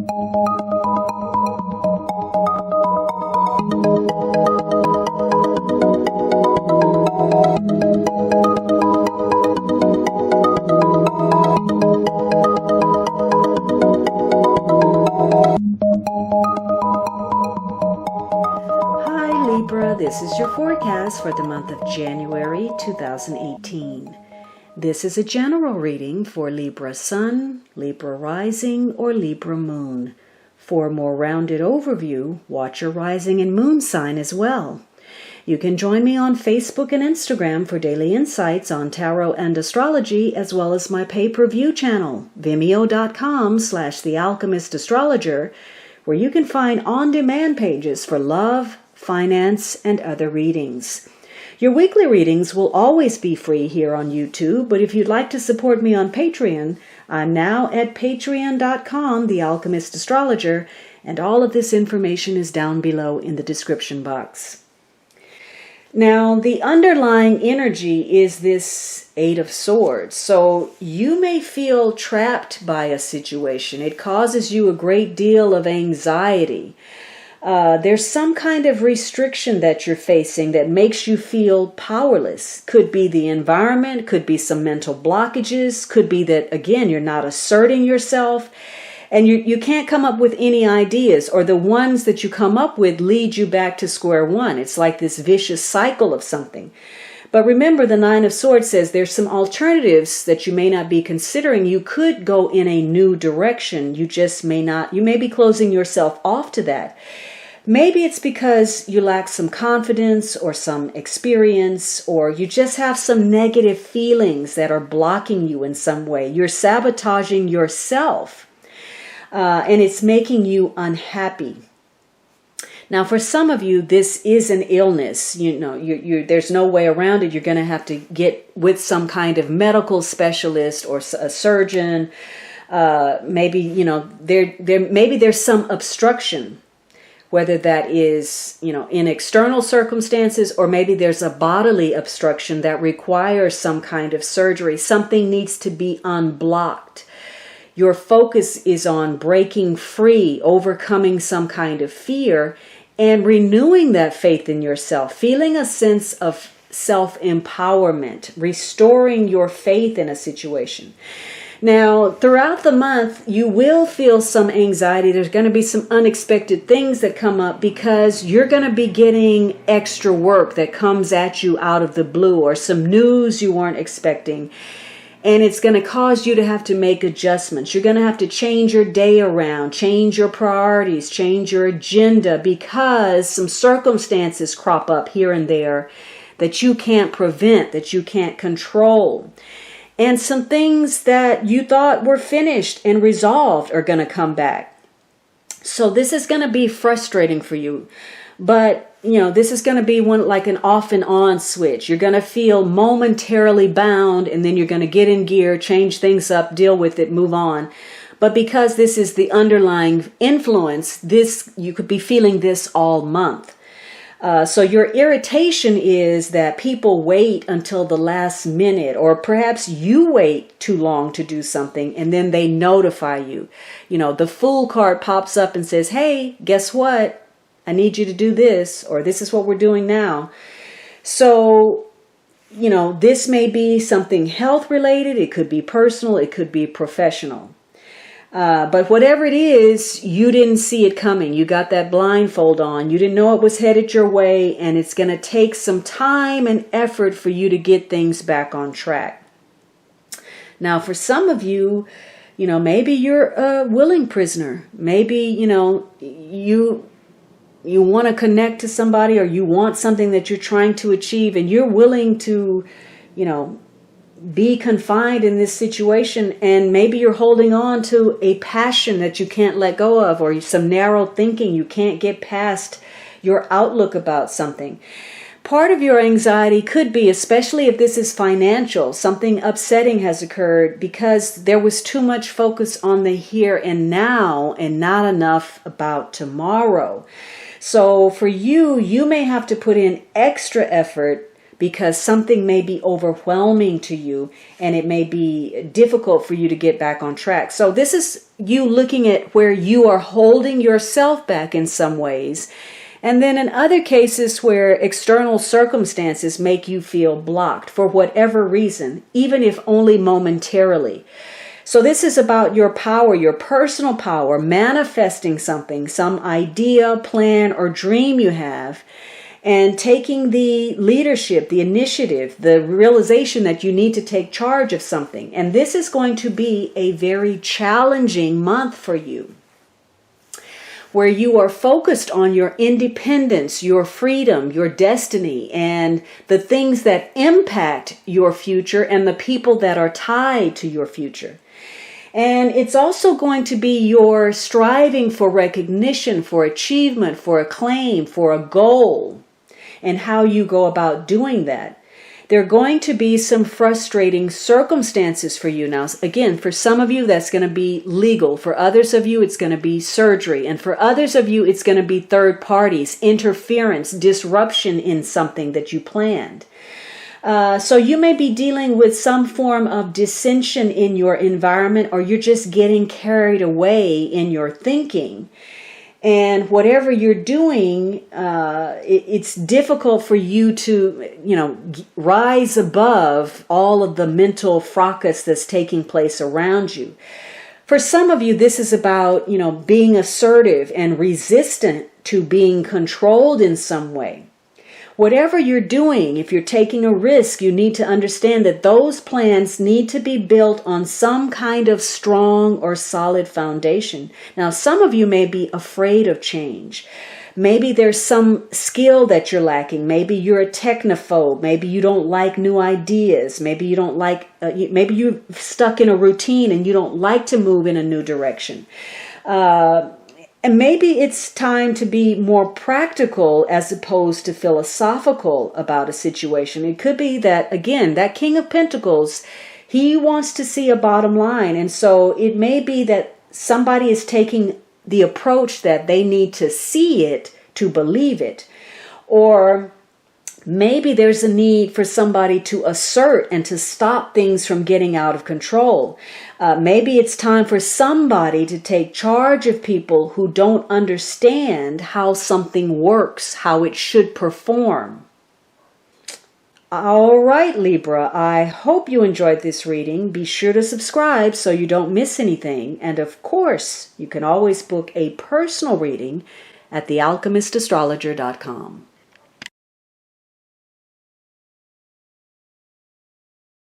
Libra, this is your forecast for the month of January 2018. This is a general reading for Libra Sun, Libra Rising, or Libra Moon. For a more rounded overview, watch your rising and moon sign as well. You can join me on Facebook and Instagram for daily insights on tarot and astrology, as well as my pay-per-view channel, vimeo.com/thealchemistastrologer, where you can find on-demand pages for love, finance, and other readings. Your weekly readings will always be free here on YouTube, but if you'd like to support me on Patreon, I'm now at patreon.com/thealchemistastrologer, and all of this information is down below in the description box. Now, the underlying energy is this Eight of Swords. So you may feel trapped by a situation. It causes you a great deal of anxiety. There's some kind of restriction that you're facing that makes you feel powerless. Could be the environment, could be some mental blockages, could be that, again, you're not asserting yourself, and you can't come up with any ideas, or the ones that you come up with lead you back to square one. It's like this vicious cycle of something. But remember, the Nine of Swords says there's some alternatives that you may not be considering. You could go in a new direction. You just may not. You may be closing yourself off to that. Maybe it's because you lack some confidence or some experience, or you just have some negative feelings that are blocking you in some way. You're sabotaging yourself, and it's making you unhappy. Now, for some of you, this is an illness. You know, there's no way around it. You're going to have to get with some kind of medical specialist or a surgeon. Maybe, maybe there's some obstruction, whether that is, in external circumstances, or maybe there's a bodily obstruction that requires some kind of surgery. Something needs to be unblocked. Your focus is on breaking free, overcoming some kind of fear, and renewing that faith in yourself, feeling a sense of self-empowerment, restoring your faith in a situation. Now, throughout the month, you will feel some anxiety. There's going to be some unexpected things that come up because you're going to be getting extra work that comes at you out of the blue, or some news you weren't expecting. And it's going to cause you to have to make adjustments. You're going to have to change your day around, change your priorities, change your agenda, because some circumstances crop up here and there that you can't prevent, that you can't control. And some things that you thought were finished and resolved are going to come back. So this is going to be frustrating for you. But, this is going to be like an off and on switch. You're going to feel momentarily bound, and then you're going to get in gear, change things up, deal with it, move on. But because this is the underlying influence, you could be feeling this all month. So your irritation is that people wait until the last minute, or perhaps you wait too long to do something and then they notify you. The Fool card pops up and says, hey, guess what? I need you to do this, or this is what we're doing now. So, this may be something health related. It could be personal. It could be professional. But whatever it is, you didn't see it coming. You got that blindfold on. You didn't know it was headed your way, and it's going to take some time and effort for you to get things back on track. Now, for some of you, maybe you're a willing prisoner. Maybe, you want to connect to somebody, or you want something that you're trying to achieve, and you're willing to, be confined in this situation, and maybe you're holding on to a passion that you can't let go of, or some narrow thinking. You can't get past your outlook about something. Part of your anxiety could be, especially if this is financial, something upsetting has occurred because there was too much focus on the here and now and not enough about tomorrow. So for you, you may have to put in extra effort because something may be overwhelming to you and it may be difficult for you to get back on track. So this is you looking at where you are holding yourself back in some ways. And then in other cases where external circumstances make you feel blocked for whatever reason, even if only momentarily. So this is about your power, your personal power, manifesting something, some idea, plan, or dream you have, and taking the leadership, the initiative, the realization that you need to take charge of something. And this is going to be a very challenging month for you, where you are focused on your independence, your freedom, your destiny, and the things that impact your future and the people that are tied to your future. And it's also going to be your striving for recognition, for achievement, for acclaim, for a goal, and how you go about doing that. There are going to be some frustrating circumstances for you. Now, again, for some of you, that's going to be legal. For others of you, it's going to be surgery. And for others of you, it's going to be third parties, interference, disruption in something that you planned. So you may be dealing with some form of dissension in your environment, or you're just getting carried away in your thinking. And whatever you're doing, it's difficult for you to, rise above all of the mental fracas that's taking place around you. For some of you, this is about, being assertive and resistant to being controlled in some way. Whatever you're doing, if you're taking a risk, you need to understand that those plans need to be built on some kind of strong or solid foundation. Now, some of you may be afraid of change. Maybe there's some skill that you're lacking. Maybe you're a technophobe. Maybe you don't like new ideas. Maybe you don't like, maybe you're stuck in a routine and you don't like to move in a new direction. And maybe it's time to be more practical as opposed to philosophical about a situation. It could be that, again, that King of Pentacles, he wants to see a bottom line. And so it may be that somebody is taking the approach that they need to see it to believe it. Or maybe there's a need for somebody to assert and to stop things from getting out of control. Maybe it's time for somebody to take charge of people who don't understand how something works, how it should perform. All right, Libra, I hope you enjoyed this reading. Be sure to subscribe so you don't miss anything. And of course, you can always book a personal reading at thealchemistastrologer.com.